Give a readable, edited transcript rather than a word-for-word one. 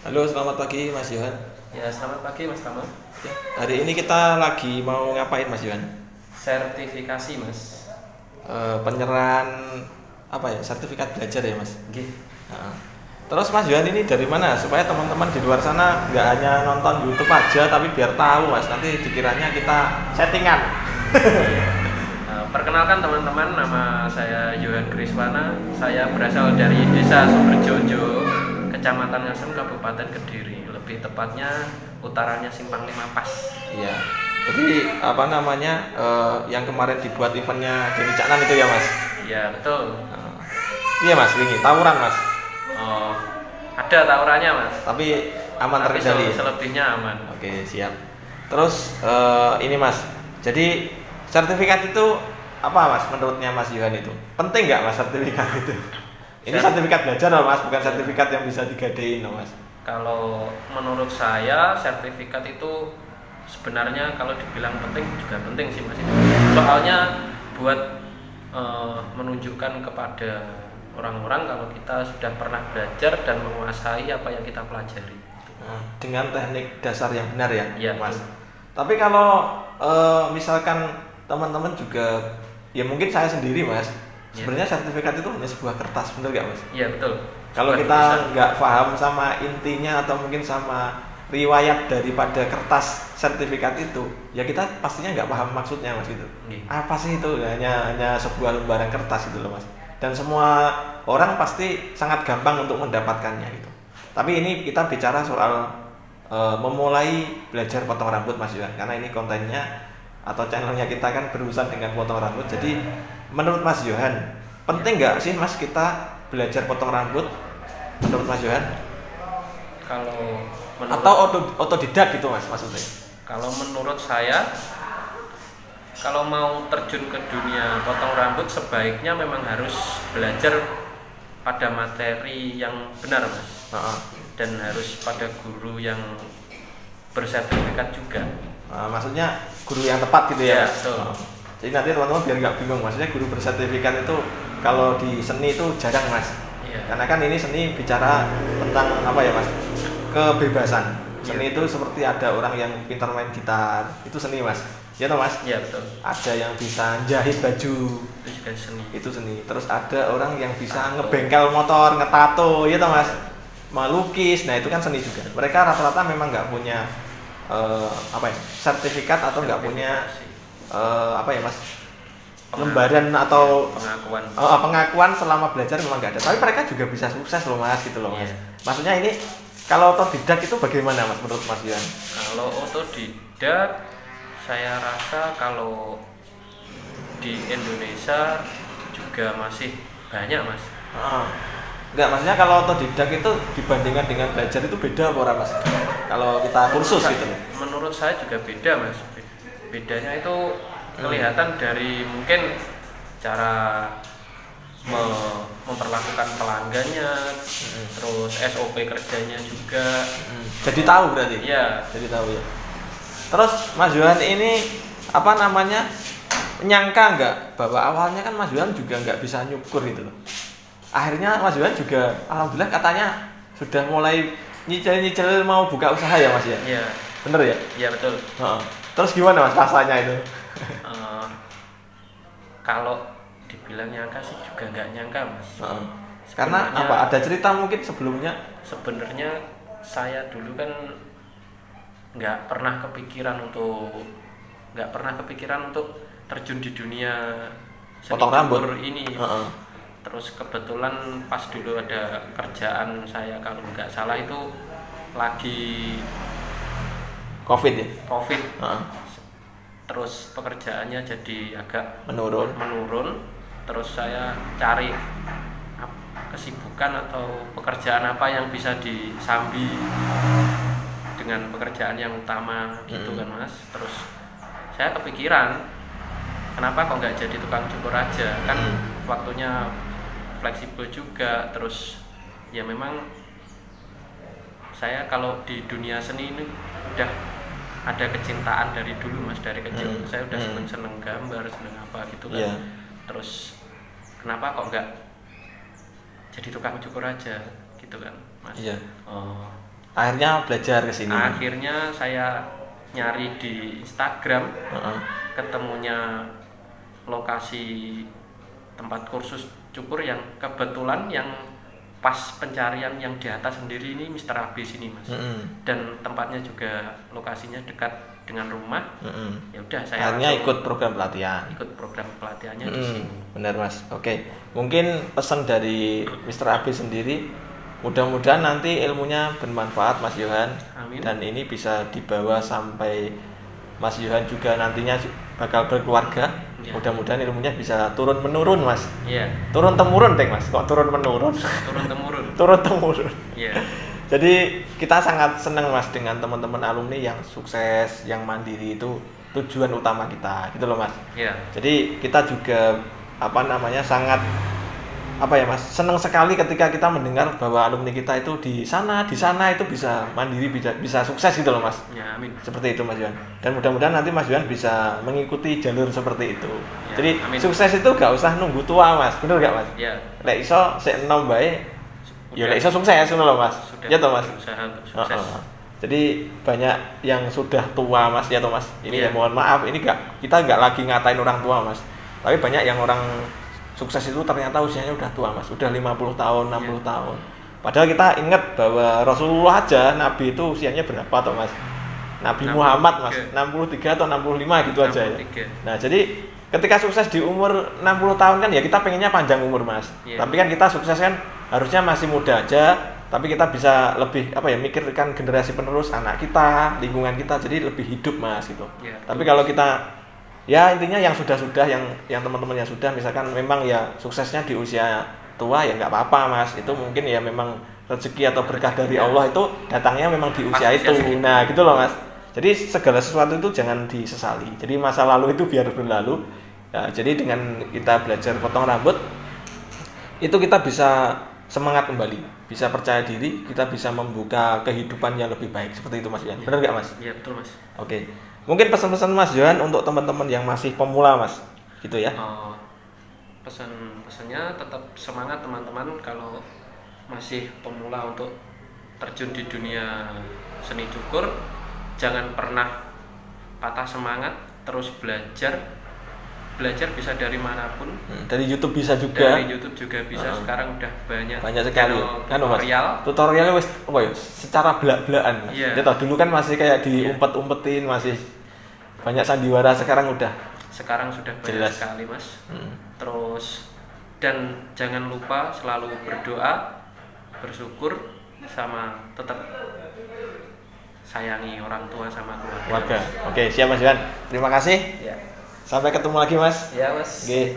Halo, selamat pagi Mas Yohan. Ya, selamat pagi Mas Tama. Ya, hari ini kita lagi mau ngapain Mas Yohan? Sertifikasi Mas. Penyerahan apa ya? Sertifikat belajar ya Mas. Nggih. Nah, terus Mas Yohan ini dari mana? Supaya teman-teman di luar sana nggak hanya nonton YouTube aja, tapi biar tahu Mas. Nanti dikiranya kita settingan. Perkenalkan teman-teman, nama saya Yohan Kriswana. Saya berasal dari Desa Sumberjojo, Kecamatan Ngasem, Kabupaten Kediri. Lebih tepatnya utaranya Simpang Lima Pas. Iya. Jadi apa namanya yang kemarin dibuat eventnya Deni Caknan itu ya Mas? Ya, betul. Iya Mas, ini tawuran Mas. Oh, ada tawurannya Mas. Tapi aman Tapi terkendali. selebihnya aman. Oke, siap. Terus ini Mas, jadi sertifikat itu apa Mas menurutnya Mas Yohan itu? Penting nggak Mas sertifikat itu? Ini sertifikat belajar loh Mas, bukan sertifikat yang bisa digadein loh Mas. Kalau menurut saya sertifikat itu sebenarnya kalau dibilang penting juga penting sih Mas itu. Soalnya buat menunjukkan kepada orang-orang kalau kita sudah pernah belajar dan menguasai apa yang kita pelajari. Dengan teknik dasar yang benar ya, Iya, Mas. betul. Tapi kalau misalkan teman-teman juga, ya mungkin saya sendiri Mas, Ya. sebenarnya sertifikat itu hanya sebuah kertas, benar nggak Mas? Iya betul. Kalau Sebuah kita tulisan. nggak paham sama intinya atau mungkin sama riwayat daripada kertas sertifikat itu, ya kita pastinya nggak paham maksudnya Mas itu. Nggih. Apa sih itu? Hanya sebuah lembaran kertas gitu loh Mas. Dan semua orang pasti sangat gampang untuk mendapatkannya gitu. Tapi ini kita bicara soal memulai belajar potong rambut Mas Yohan, karena ini kontennya atau channelnya kita kan berurusan dengan potong rambut. Jadi menurut Mas Yohan, penting nggak sih Mas kita belajar potong rambut menurut Mas Yohan? Kalau menurut Atau otodidak gitu Mas maksudnya? Kalau menurut saya, kalau mau terjun ke dunia potong rambut sebaiknya memang harus belajar pada materi yang benar Mas. Dan harus pada guru yang bersertifikat juga. Maksudnya guru yang tepat gitu ya? Ya, betul. Jadi nanti teman-teman biar nggak bingung, maksudnya guru bersertifikat itu kalau di seni itu jarang Mas. Iya. Karena kan ini seni bicara tentang apa ya Mas? Kebebasan. Seni itu seperti ada orang yang pintar main gitar, itu seni Mas. Ya toh Mas? Iya betul. Ada yang bisa jahit baju, Itu juga seni. itu seni. Terus ada orang yang bisa ngebengkel motor, ngetato, ya toh Mas? Melukis, nah itu kan seni juga. Mereka rata-rata memang nggak punya apa ya, sertifikat atau nggak punya apa ya Mas, lembaran atau pengakuan. pengakuan selama belajar memang nggak ada. Tapi mereka juga bisa sukses loh Mas, gitu loh Mas. Iya. Maksudnya ini kalau otodidak itu bagaimana Mas menurut Mas Yohan? Kalau otodidak, saya rasa kalau di Indonesia juga masih banyak Mas. Enggak, maksudnya kalau otodidak itu dibandingkan dengan belajar itu beda apa ora Mas? Kalau kita kursus gitu loh. Menurut saya juga beda Mas. Bedanya itu kelihatan dari mungkin cara memperlakukan pelanggannya, terus SOP kerjanya juga. Jadi tahu berarti? Iya. Jadi tahu ya. Terus Mas Yohan ini apa namanya, menyangka nggak bahwa awalnya kan Mas Yohan juga nggak bisa nyukur gitu loh. Akhirnya Mas Yohan juga alhamdulillah katanya sudah mulai nyicil-nyicil mau buka usaha ya Mas ya? Iya. Bener ya? Iya betul. Terus gimana Mas rasanya itu? Kalau dibilang nyangka sih juga nggak nyangka Mas. Karena Sebenarnya- apa? Ada cerita mungkin sebelumnya? Sebenarnya saya dulu kan nggak pernah kepikiran untuk terjun di dunia seni Potong rambut cukur ini. Terus kebetulan pas dulu ada kerjaan saya, kalau nggak salah itu lagi COVID ya? COVID. Terus pekerjaannya jadi agak Menurun. Terus saya cari kesibukan atau pekerjaan apa yang bisa disambi dengan pekerjaan yang utama gitu kan Mas. Terus saya kepikiran, kenapa kok nggak jadi tukang cukur aja, kan waktunya fleksibel juga. Terus ya memang saya kalau di dunia seni ini udah ada kecintaan dari dulu Mas, dari kecil. Saya udah seneng gambar, seneng apa gitu kan. Terus kenapa kok nggak jadi tukang cukur aja gitu kan Mas. Akhirnya belajar ke sini. Akhirnya saya nyari di Instagram, ketemunya lokasi tempat kursus cukur yang kebetulan yang pas pencarian yang di atas sendiri ini Mr. Abis ini Mas. Dan tempatnya juga lokasinya dekat dengan rumah. Ya udah saya akhirnya ikut program pelatihan. Ikut program pelatihannya di sini. Benar Mas. Oke. Mungkin pesan dari Mr. Abis sendiri, mudah-mudahan nanti ilmunya bermanfaat Mas Yohan. Amin. Dan ini bisa dibawa sampai Mas Yohan juga nantinya bakal berkeluarga. Ya. Mudah-mudahan ilmunya bisa turun menurun Mas. Iya. Turun temurun Teng Mas. Kok turun menurun? Turun temurun. Turun temurun. Iya. Jadi kita sangat senang Mas dengan teman-teman alumni yang sukses, yang mandiri, itu tujuan utama kita, gitu loh Mas. Iya. Jadi kita juga sangat senang sekali ketika kita mendengar bahwa alumni kita itu di sana itu bisa mandiri, bisa sukses gitu loh Mas. Ya, amin. Seperti itu Mas Yohan. Dan mudah-mudahan nanti Mas Yohan bisa mengikuti jalur seperti itu. Ya, jadi amin. Sukses itu gak usah nunggu tua Mas, bener gak Mas? Iya. Lek iso sik enom bae, ya lek iso sukses ngono loh Mas. Ya toh Mas. Usaha untuk sukses. Jadi banyak yang sudah tua Mas, ya toh Mas. Ini ya, mohon maaf, ini kita nggak lagi ngatain orang tua Mas. Tapi banyak yang orang sukses itu ternyata usianya udah tua Mas, udah 50 tahun, 60 tahun. Padahal kita ingat bahwa Rasulullah aja, Nabi itu usianya berapa toh Mas? Nabi 63. Muhammad Mas, 63 atau 65 gitu 63. Aja ya. Nah, jadi ketika sukses di umur 60 tahun kan ya kita pengennya panjang umur Mas. Tapi kan kita sukses kan harusnya masih muda aja, tapi kita bisa lebih mikirkan generasi penerus, anak kita, lingkungan kita, jadi lebih hidup Mas gitu. Tapi kalau kita ya intinya yang sudah-sudah, yang teman-teman yang sudah misalkan memang ya suksesnya di usia tua ya nggak apa-apa Mas, itu mungkin ya memang rezeki atau berkah dari Allah itu datangnya memang di usia itu. Nah gitu loh Mas, jadi segala sesuatu itu jangan disesali, jadi masa lalu itu biar berlalu ya. Jadi dengan kita belajar potong rambut itu kita bisa semangat kembali, bisa percaya diri, kita bisa membuka kehidupan yang lebih baik, seperti itu Mas Yohan. Benar nggak Mas? Iya betul Mas. Oke. Mungkin pesan-pesan Mas Yohan untuk teman-teman yang masih pemula Mas, gitu ya? Pesan-pesannya tetap semangat teman-teman kalau masih pemula untuk terjun di dunia seni cukur, jangan pernah patah semangat, terus belajar bisa dari manapun. Dari YouTube bisa juga. Dari YouTube juga bisa. Sekarang udah banyak sekali tutorialnya wis secara belak-belakan. Iya. Ya dulu kan masih kayak diumpet-umpetin, masih banyak sandiwara, sekarang sudah banyak sekali Mas. Terus dan jangan lupa selalu berdoa, bersyukur, sama tetap sayangi orang tua sama keluarga. Oke, siap Mas Yohan. Terima kasih. Ya. Sampai ketemu lagi Mas. Ya Mas. Oke.